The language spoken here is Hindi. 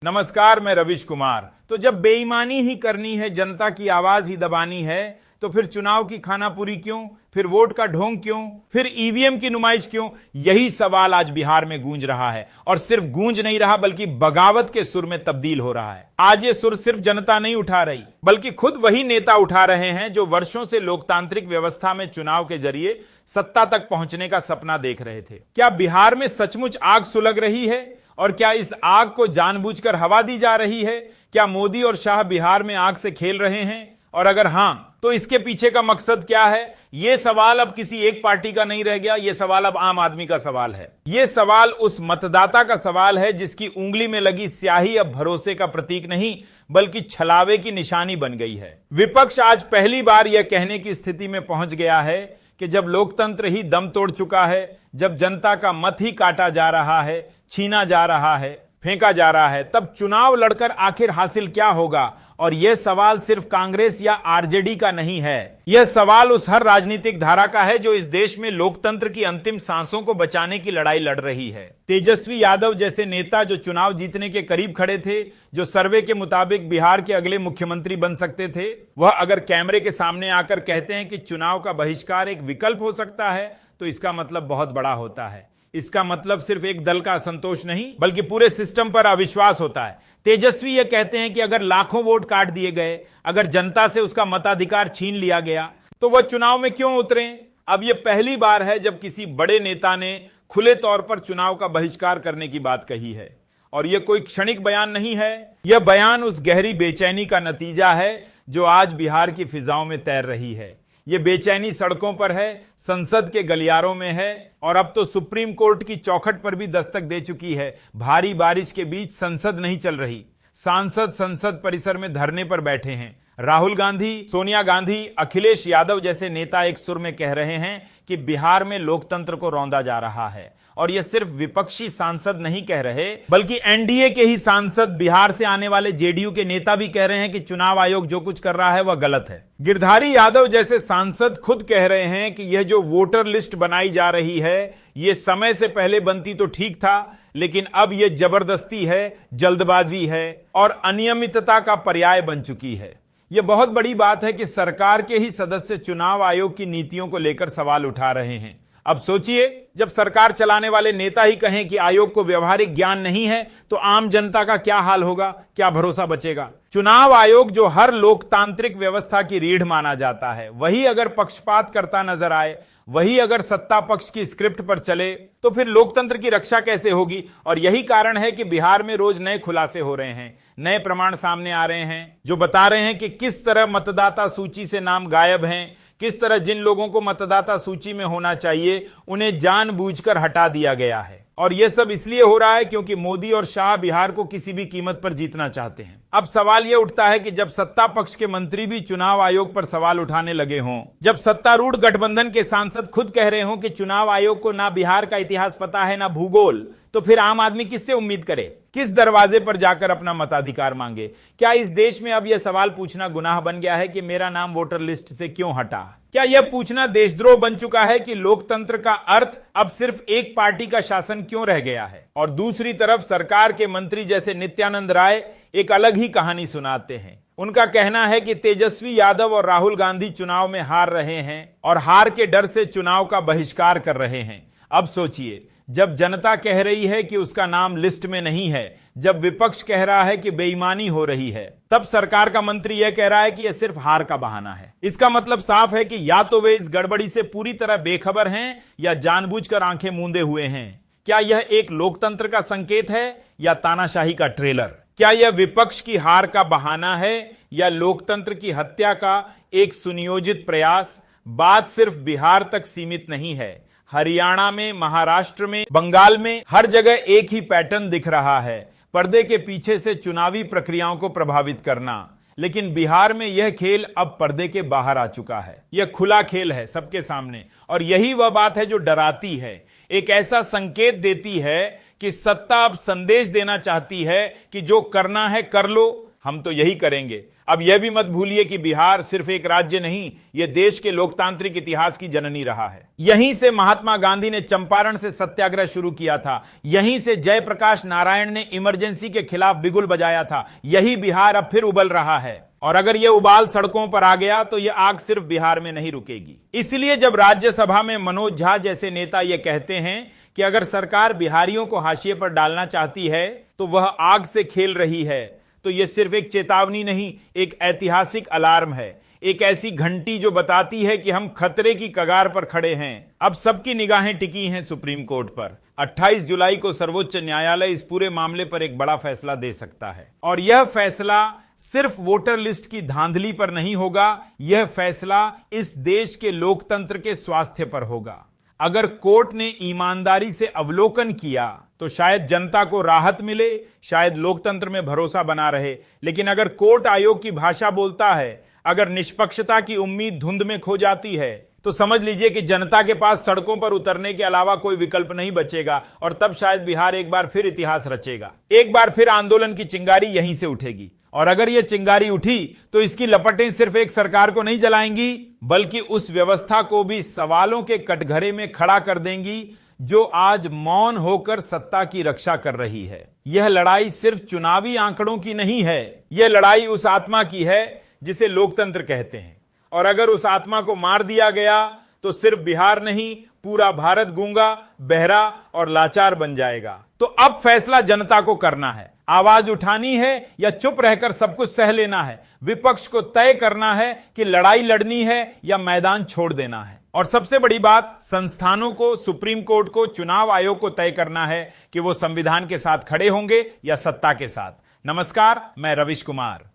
नमस्कार, मैं रविश कुमार। तो जब बेईमानी ही करनी है, जनता की आवाज ही दबानी है, तो फिर चुनाव की खानापुरी क्यों, फिर वोट का ढोंग क्यों, फिर ईवीएम की नुमाइश क्यों? यही सवाल आज बिहार में गूंज रहा है। और सिर्फ गूंज नहीं रहा, बल्कि बगावत के सुर में तब्दील हो रहा है। आज ये सुर सिर्फ जनता नहीं उठा रही, बल्कि खुद वही नेता उठा रहे हैं जो वर्षों से लोकतांत्रिक व्यवस्था में चुनाव के जरिए सत्ता तक पहुंचने का सपना देख रहे थे। क्या बिहार में सचमुच आग सुलग रही है? और क्या इस आग को जानबूझकर हवा दी जा रही है? क्या मोदी और शाह बिहार में आग से खेल रहे हैं? और अगर हां, तो इसके पीछे का मकसद क्या है? यह सवाल अब किसी एक पार्टी का नहीं रह गया, यह सवाल अब आम आदमी का सवाल है। यह सवाल उस मतदाता का सवाल है जिसकी उंगली में लगी स्याही अब भरोसे का प्रतीक नहीं, बल्कि छलावे की निशानी बन गई है। विपक्ष आज पहली बार यह कहने की स्थिति में पहुंच गया है कि जब लोकतंत्र ही दम तोड़ चुका है, जब जनता का मत ही काटा जा रहा है, छीना जा रहा है, फेंका जा रहा है, तब चुनाव लड़कर आखिर हासिल क्या होगा? और यह सवाल सिर्फ कांग्रेस या आरजेडी का नहीं है, यह सवाल उस हर राजनीतिक धारा का है जो इस देश में लोकतंत्र की अंतिम सांसों को बचाने की लड़ाई लड़ रही है। तेजस्वी यादव जैसे नेता जो चुनाव जीतने के करीब खड़े थे, जो सर्वे के मुताबिक बिहार के अगले मुख्यमंत्री बन सकते थे, वह अगर कैमरे के सामने आकर कहते हैं कि चुनाव का बहिष्कार एक विकल्प हो सकता है, तो इसका मतलब बहुत बड़ा होता है। इसका मतलब सिर्फ एक दल का असंतोष नहीं, बल्कि पूरे सिस्टम पर अविश्वास होता है। तेजस्वी ये कहते हैं कि अगर लाखों वोट काट दिए गए, अगर जनता से उसका मताधिकार छीन लिया गया, तो वह चुनाव में क्यों उतरे? अब यह पहली बार है जब किसी बड़े नेता ने खुले तौर पर चुनाव का बहिष्कार करने की बात कही है। और यह कोई क्षणिक बयान नहीं है, यह बयान उस गहरी बेचैनी का नतीजा है जो आज बिहार की फिजाओं में तैर रही है। ये बेचैनी सड़कों पर है, संसद के गलियारों में है, और अब तो सुप्रीम कोर्ट की चौखट पर भी दस्तक दे चुकी है। भारी बारिश के बीच संसद नहीं चल रही, सांसद संसद परिसर में धरने पर बैठे हैं। राहुल गांधी, सोनिया गांधी, अखिलेश यादव जैसे नेता एक सुर में कह रहे हैं कि बिहार में लोकतंत्र को रौंदा जा रहा है। और यह सिर्फ विपक्षी सांसद नहीं कह रहे, बल्कि एनडीए के ही सांसद, बिहार से आने वाले जेडीयू के नेता भी कह रहे हैं कि चुनाव आयोग जो कुछ कर रहा है वह गलत है। गिरधारी यादव जैसे सांसद खुद कह रहे हैं कि यह जो वोटर लिस्ट बनाई जा रही है, यह समय से पहले बनती तो ठीक था, लेकिन अब यह जबरदस्ती है, जल्दबाजी है और अनियमितता का पर्याय बन चुकी है। यह बहुत बड़ी बात है कि सरकार के ही सदस्य चुनाव आयोग की नीतियों को लेकर सवाल उठा रहे हैं। अब सोचिए, जब सरकार चलाने वाले नेता ही कहें कि आयोग को व्यवहारिक ज्ञान नहीं है, तो आम जनता का क्या हाल होगा, क्या भरोसा बचेगा? चुनाव आयोग जो हर लोकतांत्रिक व्यवस्था की रीढ़ माना जाता है, वही अगर पक्षपात करता नजर आए, वही अगर सत्ता पक्ष की स्क्रिप्ट पर चले, तो फिर लोकतंत्र की रक्षा कैसे होगी? और यही कारण है कि बिहार में रोज नए खुलासे हो रहे हैं, नए प्रमाण सामने आ रहे हैं जो बता रहे हैं कि किस तरह मतदाता सूची से नाम गायब हैं, किस तरह जिन लोगों को मतदाता सूची में होना चाहिए उन्हें जानबूझकर हटा दिया गया है। और यह सब इसलिए हो रहा है क्योंकि मोदी और शाह बिहार को किसी भी कीमत पर जीतना चाहते हैं। अब सवाल यह उठता है कि जब सत्ता पक्ष के मंत्री भी चुनाव आयोग पर सवाल उठाने लगे हों, जब सत्तारूढ़ गठबंधन के सांसद खुद कह रहे हों कि चुनाव आयोग को ना बिहार का इतिहास पता है, ना भूगोल, तो फिर आम आदमी किससे उम्मीद करे? किस दरवाजे पर जाकर अपना मताधिकार मांगे? क्या इस देश में अब यह सवाल पूछना गुनाह बन गया है कि मेरा नाम वोटर लिस्ट से क्यों हटा? क्या यह पूछना देशद्रोह बन चुका है कि लोकतंत्र का अर्थ अब सिर्फ एक पार्टी का शासन क्यों रह गया है? और दूसरी तरफ सरकार के मंत्री जैसे नित्यानंद राय एक अलग ही कहानी सुनाते हैं। उनका कहना है कि तेजस्वी यादव और राहुल गांधी चुनाव में हार रहे हैं और हार के डर से चुनाव का बहिष्कार कर रहे हैं। अब सोचिए, जब जनता कह रही है कि उसका नाम लिस्ट में नहीं है, जब विपक्ष कह रहा है कि बेईमानी हो रही है, तब सरकार का मंत्री यह कह रहा है कि यह सिर्फ हार का बहाना है। इसका मतलब साफ है कि या तो वे इस गड़बड़ी से पूरी तरह बेखबर हैं या जानबूझकर आंखें मूंदे हुए हैं। क्या यह एक लोकतंत्र का संकेत है या तानाशाही का ट्रेलर? क्या यह विपक्ष की हार का बहाना है या लोकतंत्र की हत्या का एक सुनियोजित प्रयास? बात सिर्फ बिहार तक सीमित नहीं है। हरियाणा में, महाराष्ट्र में, बंगाल में, हर जगह एक ही पैटर्न दिख रहा है, पर्दे के पीछे से चुनावी प्रक्रियाओं को प्रभावित करना। लेकिन बिहार में यह खेल अब पर्दे के बाहर आ चुका है। यह खुला खेल है सबके सामने, और यही वह बात है जो डराती है, एक ऐसा संकेत देती है कि सत्ता अब संदेश देना चाहती है कि जो करना है कर लो, हम तो यही करेंगे। अब यह भी मत भूलिए कि बिहार सिर्फ एक राज्य नहीं, यह देश के लोकतांत्रिक इतिहास की जननी रहा है। यहीं से महात्मा गांधी ने चंपारण से सत्याग्रह शुरू किया था, यहीं से जयप्रकाश नारायण ने इमरजेंसी के खिलाफ बिगुल बजाया था। यही बिहार अब फिर उबल रहा है, और अगर यह उबाल सड़कों पर आ गया तो यह आग सिर्फ बिहार में नहीं रुकेगी। इसलिए जब राज्यसभा में मनोज झा जैसे नेता यह कहते हैं कि अगर सरकार बिहारियों को हाशिए पर डालना चाहती है तो वह आग से खेल रही है, तो यह सिर्फ एक चेतावनी नहीं, एक ऐतिहासिक अलार्म है, एक ऐसी घंटी जो बताती है कि हम खतरे की कगार पर खड़े हैं। अब सबकी निगाहें टिकी हैं सुप्रीम कोर्ट पर। 28 जुलाई को सर्वोच्च न्यायालय इस पूरे मामले पर एक बड़ा फैसला दे सकता है, और यह फैसला सिर्फ वोटर लिस्ट की धांधली पर नहीं होगा, यह फैसला इस देश के लोकतंत्र के स्वास्थ्य पर होगा। अगर कोर्ट ने ईमानदारी से अवलोकन किया तो शायद जनता को राहत मिले, शायद लोकतंत्र में भरोसा बना रहे। लेकिन अगर कोर्ट आयोग की भाषा बोलता है, अगर निष्पक्षता की उम्मीद धुंध में खो जाती है, तो समझ लीजिए कि जनता के पास सड़कों पर उतरने के अलावा कोई विकल्प नहीं बचेगा, और तब शायद बिहार एक बार फिर इतिहास रचेगा। एक बार फिर आंदोलन की चिंगारी यहीं से उठेगी, और अगर यह चिंगारी उठी तो इसकी लपटें सिर्फ एक सरकार को नहीं जलाएंगी, बल्कि उस व्यवस्था को भी सवालों के कटघरे में खड़ा कर देंगी जो आज मौन होकर सत्ता की रक्षा कर रही है। यह लड़ाई सिर्फ चुनावी आंकड़ों की नहीं है, यह लड़ाई उस आत्मा की है जिसे लोकतंत्र कहते हैं। और अगर उस आत्मा को मार दिया गया तो सिर्फ बिहार नहीं, पूरा भारत गूंगा, बहरा और लाचार बन जाएगा। तो अब फैसला जनता को करना है, आवाज उठानी है या चुप रहकर सब कुछ सह लेना है। विपक्ष को तय करना है कि लड़ाई लड़नी है या मैदान छोड़ देना है। और सबसे बड़ी बात, संस्थानों को, सुप्रीम कोर्ट को, चुनाव आयोग को तय करना है कि वो संविधान के साथ खड़े होंगे या सत्ता के साथ। नमस्कार, मैं रविश कुमार।